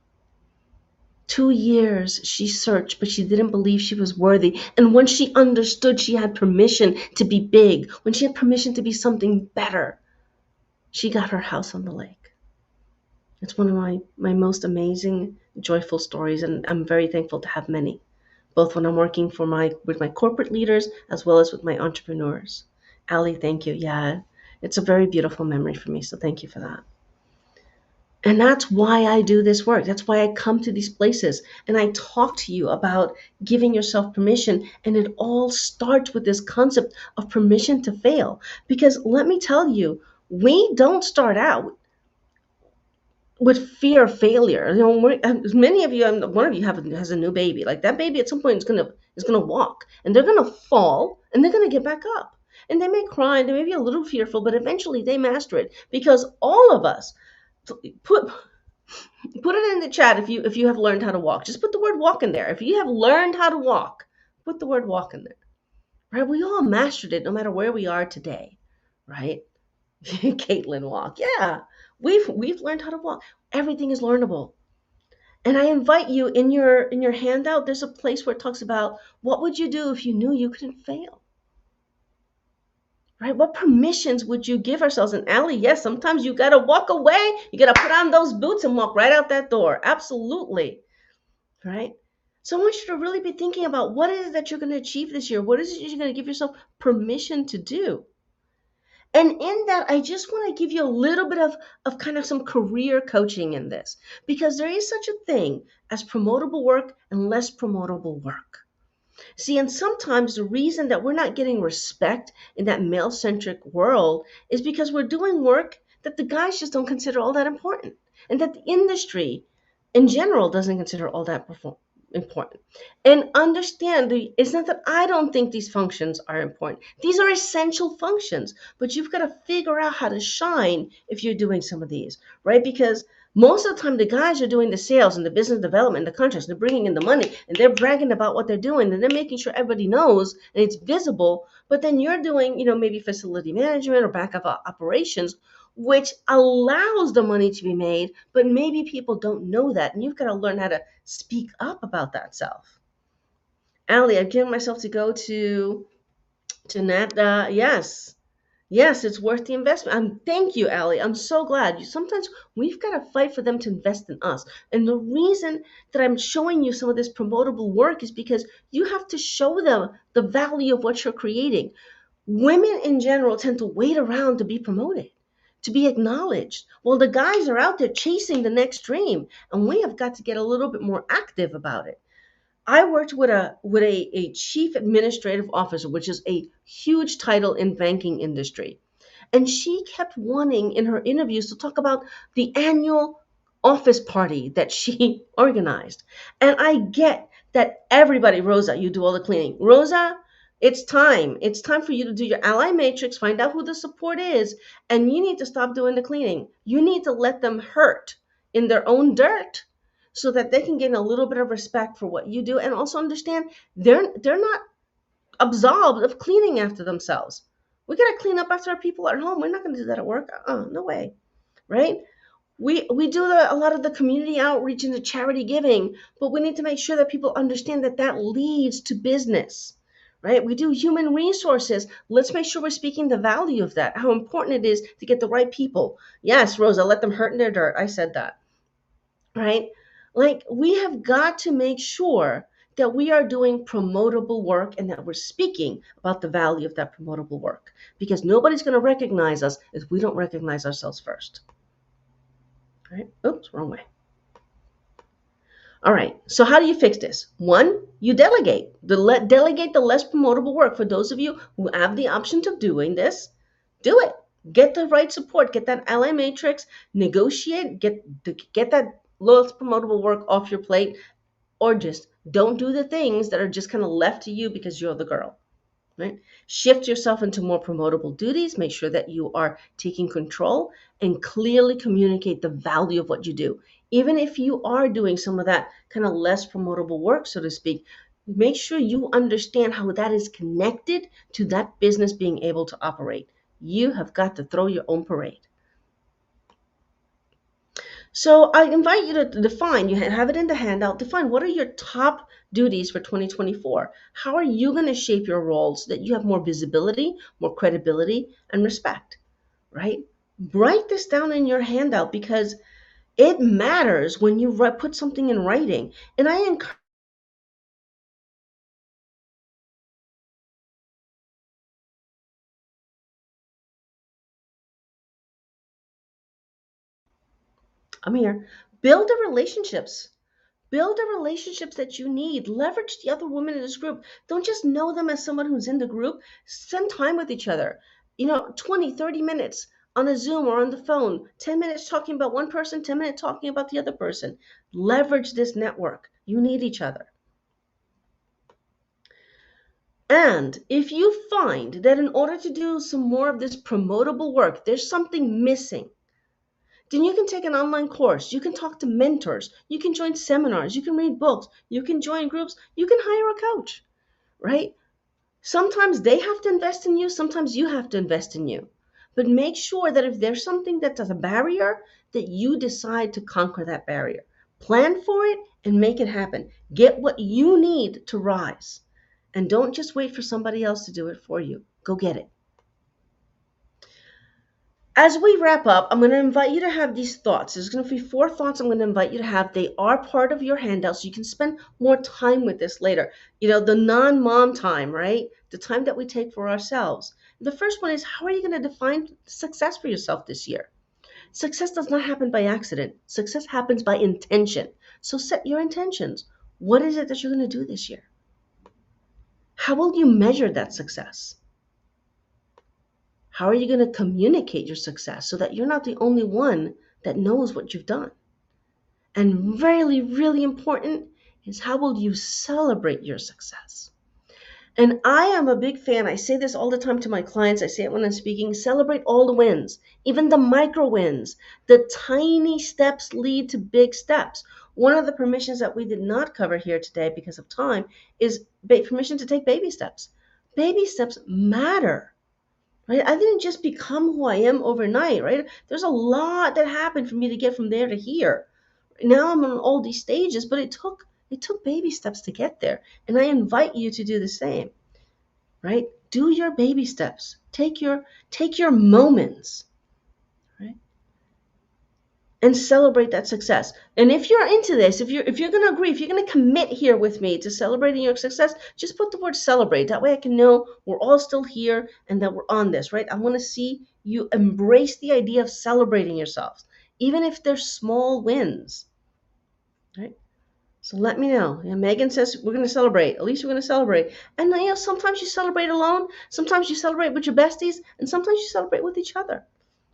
2 years she searched, but she didn't believe she was worthy. And when she understood she had permission to be big, when she had permission to be something better, she got her house on the lake. It's one of my most amazing, joyful stories, and I'm very thankful to have many, both when I'm working with my corporate leaders as well as with my entrepreneurs. Ali, thank you. Yeah, it's a very beautiful memory for me, so thank you for that. And that's why I do this work. That's why I come to these places and I talk to you about giving yourself permission. And it all starts with this concept of permission to fail. Because let me tell you, we don't start out with fear of failure. You know, many of you, one of you has a new baby. Like that baby at some point is gonna walk, and they're gonna fall, and they're gonna get back up, and they may cry, and they may be a little fearful, but eventually they master it. Because all of us, put it in the chat if you have learned how to walk. Just put the word walk in there. If you have learned how to walk, put the word walk in there. Right? We all mastered it, no matter where we are today. Right? Caitlin walk. Yeah, we've learned how to walk. Everything is learnable. And I invite you in your handout, there's a place where it talks about what would you do if you knew you couldn't fail? Right? What permissions would you give ourselves? And Allie, yes, sometimes you gotta walk away. You gotta put on those boots and walk right out that door. Absolutely. Right? So I want you to really be thinking about what is it that you're gonna achieve this year? What is it you're gonna give yourself permission to do? And in that, I just want to give you a little bit of kind of some career coaching in this, because there is such a thing as promotable work and less promotable work. See, and sometimes the reason that we're not getting respect in that male-centric world is because we're doing work that the guys just don't consider all that important, and that the industry in general doesn't consider all that important. And understand, it's not that I don't think these functions are important. These are essential functions, but you've got to figure out how to shine if you're doing some of these, right? Because most of the time, the guys are doing the sales and the business development, the contracts, they're bringing in the money, and they're bragging about what they're doing, and they're making sure everybody knows and it's visible. But then you're doing, maybe facility management or backup operations, which allows the money to be made, but maybe people don't know that, and you've got to learn how to speak up about that self. Allie, I've given myself to go to NATDA. Yes, it's worth the investment. Thank you, Allie. I'm so glad. Sometimes we've got to fight for them to invest in us. And the reason that I'm showing you some of this promotable work is because you have to show them the value of what you're creating. Women in general tend to wait around to be promoted, to be acknowledged. Well, the guys are out there chasing the next dream, and we have got to get a little bit more active about it. I worked with a chief administrative officer, which is a huge title in banking industry. And she kept wanting in her interviews to talk about the annual office party that she organized. And I get that everybody, Rosa, you do all the cleaning. Rosa, it's time. It's time for you to do your ally matrix, find out who the support is, and you need to stop doing the cleaning. You need to let them hurt in their own dirt so that they can gain a little bit of respect for what you do, and also understand they're not absolved of cleaning after themselves. We got to clean up after our people at home. We're not going to do that at work. No way, right? We do a lot of the community outreach and the charity giving, but we need to make sure that people understand that leads to business, right? We do human resources. Let's make sure we're speaking the value of that, how important it is to get the right people. Yes, Rosa, let them hurt in their dirt. I said that, right? Like, we have got to make sure that we are doing promotable work and that we're speaking about the value of that promotable work, because nobody's going to recognize us if we don't recognize ourselves first. Right? Oops, wrong way. All right, so how do you fix this? One, you delegate. Delegate the less promotable work. For those of you who have the option of doing this, do it. Get the right support. Get that ally matrix. Negotiate. Get that less promotable work off your plate, or just don't do the things that are just kind of left to you because you're the girl. Right? Shift yourself into more promotable duties. Make sure that you are taking control and clearly communicate the value of what you do. Even if you are doing some of that kind of less promotable work, so to speak, make sure you understand how that is connected to that business being able to operate. You have got to throw your own parade. So I invite you to define, you have it in the handout, define what are your top duties for 2024? How are you going to shape your role so that you have more visibility, more credibility, and respect, right? Write this down in your handout because it matters when you put something in writing. And I encourage I'm here. Build the relationships. Build the relationships that you need. Leverage the other women in this group. Don't just know them as someone who's in the group. Spend time with each other. 20, 30 minutes on a Zoom or on the phone. 10 minutes talking about one person, 10 minutes talking about the other person. Leverage this network. You need each other. And if you find that in order to do some more of this promotable work, there's something missing, then you can take an online course. You can talk to mentors. You can join seminars. You can read books. You can join groups. You can hire a coach, right? Sometimes they have to invest in you. Sometimes you have to invest in you. But make sure that if there's something that's a barrier, that you decide to conquer that barrier. Plan for it and make it happen. Get what you need to rise. And don't just wait for somebody else to do it for you. Go get it. As we wrap up, I'm going to invite you to have these thoughts. There's going to be 4 thoughts I'm going to invite you to have. They are part of your handout, so you can spend more time with this later. The non-mom time, right? The time that we take for ourselves. The first one is, how are you going to define success for yourself this year? Success does not happen by accident. Success happens by intention. So set your intentions. What is it that you're going to do this year? How will you measure that success? How are you going to communicate your success so that you're not the only one that knows what you've done? And really, really important is, how will you celebrate your success? And I am a big fan. I say this all the time to my clients. I say it when I'm speaking. Celebrate all the wins, even the micro wins. The tiny steps lead to big steps. One of the permissions that we did not cover here today because of time is permission to take baby steps. Baby steps matter. Right? I didn't just become who I am overnight, right? There's a lot that happened for me to get from there to here. Now I'm on all these stages, but it took baby steps to get there. And I invite you to do the same. Right? Do your baby steps. Take your moments, right? And celebrate that success. And if you're into this, if you're going to agree, if you're going to commit here with me to celebrating your success, just put the word celebrate. That way I can know we're all still here and that we're on this, right? I want to see you embrace the idea of celebrating yourselves, even if they're small wins, right? So let me know. Megan says we're going to celebrate. At least we're going to celebrate. And sometimes you celebrate alone. Sometimes you celebrate with your besties. And sometimes you celebrate with each other.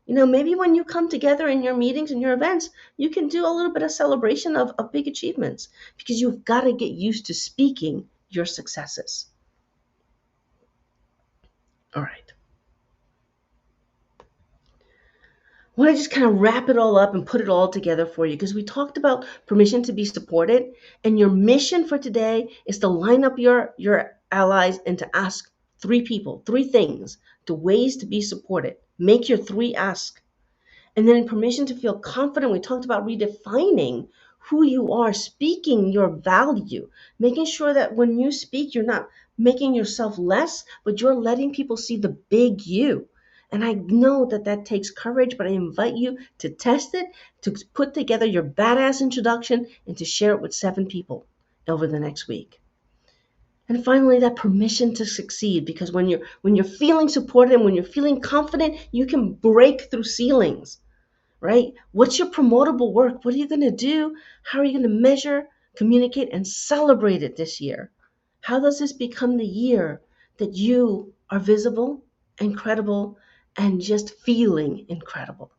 Maybe when you come together in your meetings and your events, you can do a little bit of celebration of big achievements, because you've got to get used to speaking your successes. All right. I want to just kind of wrap it all up and put it all together for you, because we talked about permission to be supported, and your mission for today is to line up your allies and to ask 3 people, 3 things, the ways to be supported. Make your 3 asks. And then permission to feel confident. We talked about redefining who you are, speaking your value, making sure that when you speak, you're not making yourself less, but you're letting people see the big you. And I know that takes courage, but I invite you to test it, to put together your badass introduction, and to share it with 7 people over the next week. And finally, that permission to succeed, because when you're feeling supported and when you're feeling confident, you can break through ceilings. right? What's your promotable work? What are you going to do? How are you going to measure, communicate, and celebrate it this year? How does this become the year that you are visible, incredible, and just feeling incredible?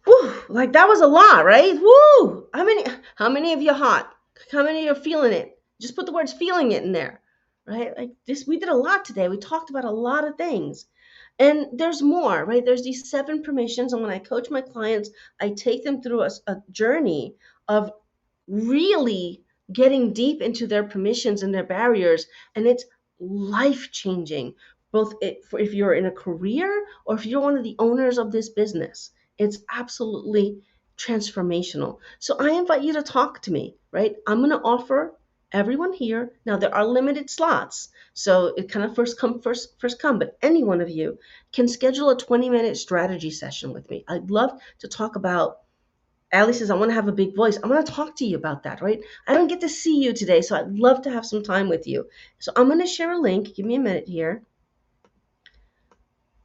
Whew, like that was a lot, right? Woo! How many of you hot? How many of you are feeling it? Just put the words feeling it in there, right? Like this, we did a lot today. We talked about a lot of things. And there's more, right? There's these 7 permissions. And when I coach my clients, I take them through a journey of really getting deep into their permissions and their barriers. And it's life changing, both if you're in a career or if you're one of the owners of this business. It's absolutely transformational. So I invite you to talk to me, right? I'm going to offer everyone here. Now there are limited slots. So it kind of first come, first come, but any one of you can schedule a 20-minute strategy session with me. I'd love to talk about. Allie says, I want to have a big voice. I want to talk to you about that, right? I don't get to see you today, so I'd love to have some time with you. So I'm going to share a link. Give me a minute here.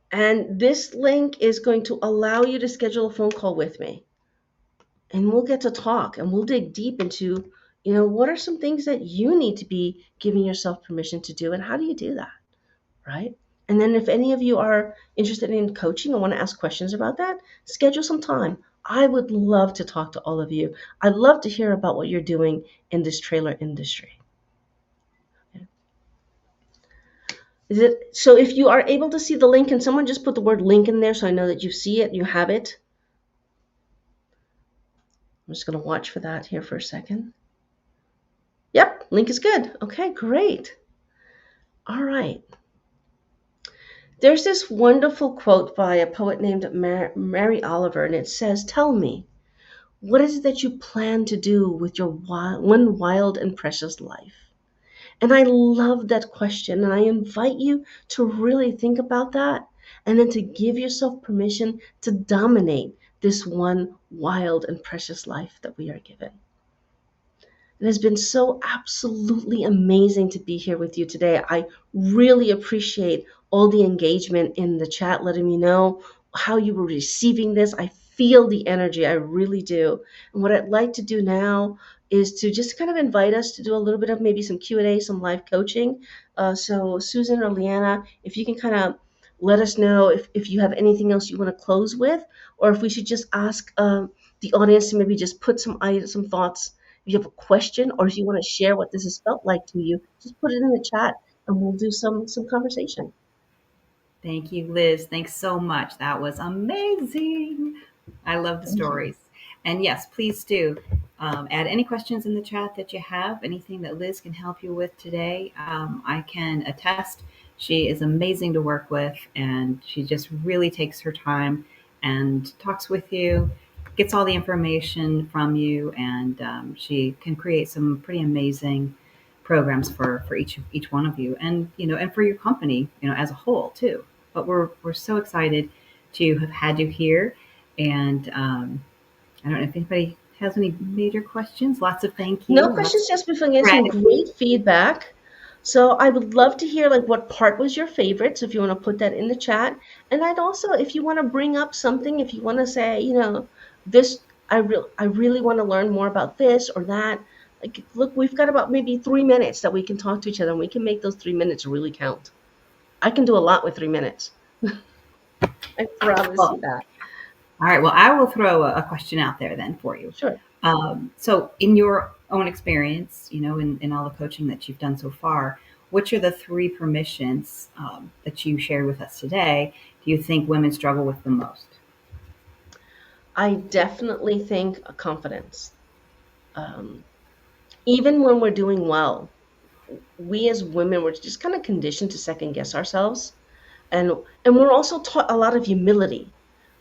And this link is going to allow you to schedule a phone call with me. And we'll get to talk and we'll dig deep into, what are some things that you need to be giving yourself permission to do and how do you do that, right? And then if any of you are interested in coaching and want to ask questions about that, schedule some time. I would love to talk to all of you. I'd love to hear about what you're doing in this trailer industry. Is it so if you are able to see the link, and someone just put the word link in there so I know that you see it, you have it. I'm just going to watch for that here for a second. Yep, link is good. Okay, great. All right. There's this wonderful quote by a poet named Mary Oliver, and it says, "Tell me, what is it that you plan to do with your one wild and precious life?" And I love that question, and I invite you to really think about that, and then to give yourself permission to dominate this one wild and precious life that we are given. It has been so absolutely amazing to be here with you today. I really appreciate all the engagement in the chat, letting me know how you were receiving this. I feel the energy, I really do. And what I'd like to do now is to just kind of invite us to do a little bit of maybe some Q&A, some live coaching. So Susan or Leanna, if you can kind of let us know if you have anything else you want to close with, or if we should just ask the audience to maybe just put some thoughts. If you have a question or if you want to share what this has felt like to you, just put it in the chat and we'll do some conversation. Thank you, Liz. Thanks so much. That was amazing. I love the stories. And yes, please do add any questions in the chat that you have, anything that Liz can help you with today. I can attest she is amazing to work with, and she just really takes her time and talks with you, gets all the information from you, and she can create some pretty amazing programs for each one of you, and and for your company, as a whole too. But we're so excited to have had you here, and I don't know if anybody has any major questions. Lots of thank you. No questions, just been getting some great feedback. So I would love to hear like what part was your favorite. So if you want to put that in the chat, and I'd also, if you want to bring up something, if you want to say, this, I really want to learn more about this or that. Like, look, we've got about maybe 3 minutes that we can talk to each other, and we can make those 3 minutes really count. I can do a lot with 3 minutes. I promise you that. All right. Well, I will throw a question out there then for you. Sure. So in your own experience, in all the coaching that you've done so far, which are the 3 permissions that you shared with us today do you think women struggle with the most? I definitely think confidence. Even when we're doing well, we as women, we're just kind of conditioned to second guess ourselves. And we're also taught a lot of humility,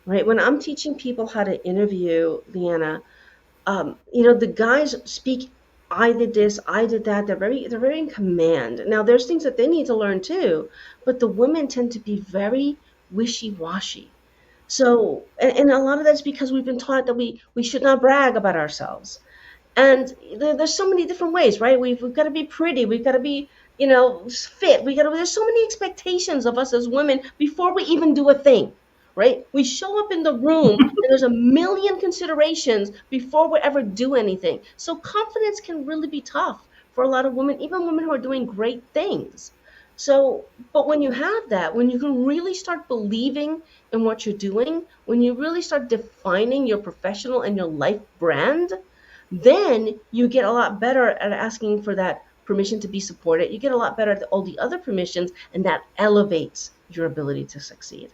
right? When I'm teaching people how to interview, Leanna, the guys speak, I did this, I did that. They're very in command. Now there's things that they need to learn too, but the women tend to be very wishy-washy. So, and a lot of that's because we've been taught that we should not brag about ourselves. And there's so many different ways, right? We've got to be pretty. We've got to be fit. There's so many expectations of us as women before we even do a thing, right? We show up in the room and there's a million considerations before we ever do anything. So confidence can really be tough for a lot of women, even women who are doing great things. So, but when you have that, when you can really start believing in what you're doing, when you really start defining your professional and your life brand, then you get a lot better at asking for that permission to be supported. You get a lot better at all the other permissions, and that elevates your ability to succeed.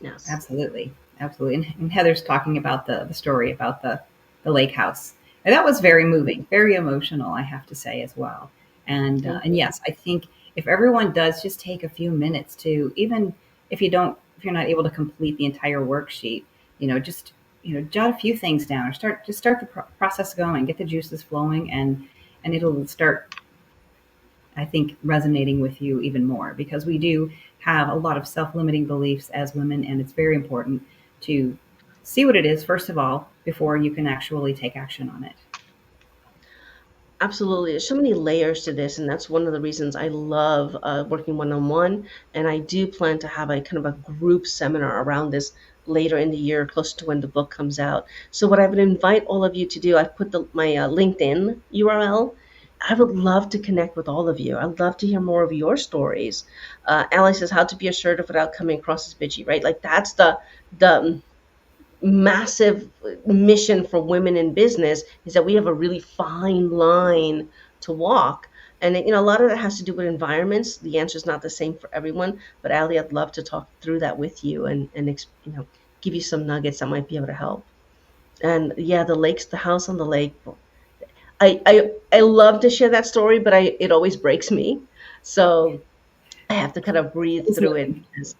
Yes. Absolutely, absolutely. And Heather's talking about the story about the lake house, and that was very moving, very emotional, I have to say as well. Thank And you. yes, I think if everyone does just take a few minutes to, even if you're not able to complete the entire worksheet, just jot a few things down, or start the process going, get the juices flowing, and it'll start, I think, resonating with you even more, because we do have a lot of self limiting beliefs as women, and it's very important to see what it is, first of all, before you can actually take action on it. Absolutely. There's so many layers to this, and that's one of the reasons I love working one on one. And I do plan to have a kind of a group seminar around this later in the year, close to when the book comes out. So, what I would invite all of you to do, I've put my LinkedIn URL. I would love to connect with all of you. I'd love to hear more of your stories. Ally says, "How to be assertive without coming across as bitchy," right? Like that's the massive mission for women in business, is that we have a really fine line to walk. And a lot of that has to do with environments. The answer is not the same for everyone, but Ali, I'd love to talk through that with you and give you some nuggets that might be able to help. And yeah, the house on the lake. I love to share that story, but it always breaks me. So I have to kind of breathe It's through it moving. because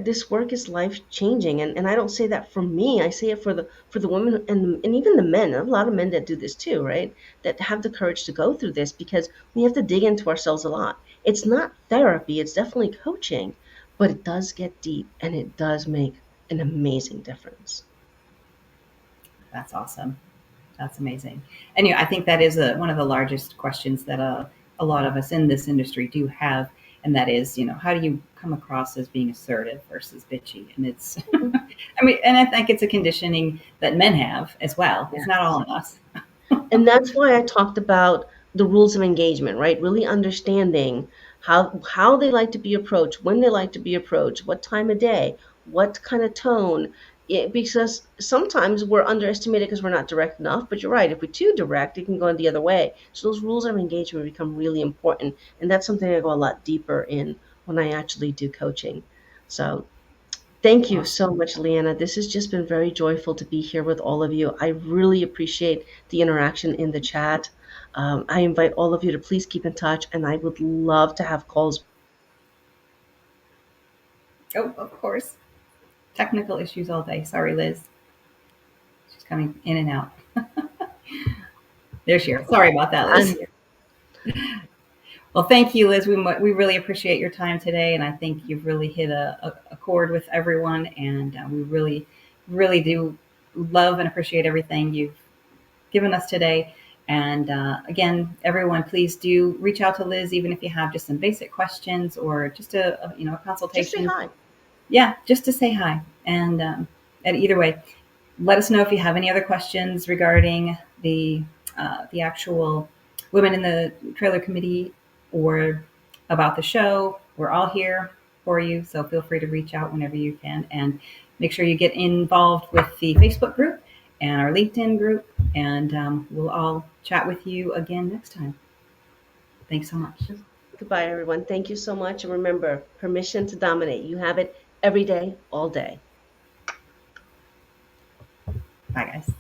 this work is life changing, and I don't say that for me. I say it for the women and even the men. A lot of men that do this too, right? That have the courage to go through this, because we have to dig into ourselves a lot. It's not therapy, it's definitely coaching, but it does get deep and it does make an amazing difference. That's awesome. That's amazing. And I think that is one of the largest questions that a lot of us in this industry do have, and that is, how do you come across as being assertive versus bitchy? And it's, Mhm. I mean, and I think it's a conditioning that men have as well. It's not all Yes. on us. And that's why I talked about the rules of engagement, right? Really understanding how they like to be approached, when they like to be approached, what time of day, what kind of tone. Because sometimes we're underestimated because we're not direct enough. But you're right, if we're too direct, it can go the other way. So those rules of engagement become really important, and that's something I go a lot deeper in when I actually do coaching. So thank you Awesome. so much, Leanna. This has just been very joyful to be here with all of you. I really appreciate the interaction in the chat. I invite all of you to please keep in touch, and I would love to have calls. Oh, of course. Technical issues all day. Sorry, Liz. She's coming in and out. There she is. Sorry about that, I'm Liz. here. Well, thank you, Liz. We really appreciate your time today, and I think you've really hit a chord with everyone, and we really, really do love and appreciate everything you've given us today. And again, everyone, please do reach out to Liz, even if you have just some basic questions or just a Just say consultation. hi. Yeah, just to say hi. And either way, let us know if you have any other questions regarding the actual women in the trailer committee or about the show. We're all here for you, so feel free to reach out whenever you can, and make sure you get involved with the Facebook group and our LinkedIn group, and we'll all chat with you again next time. Thanks so much. Goodbye, everyone. Thank you so much. And remember, permission to dominate. You have it every day, all day. Bye, guys.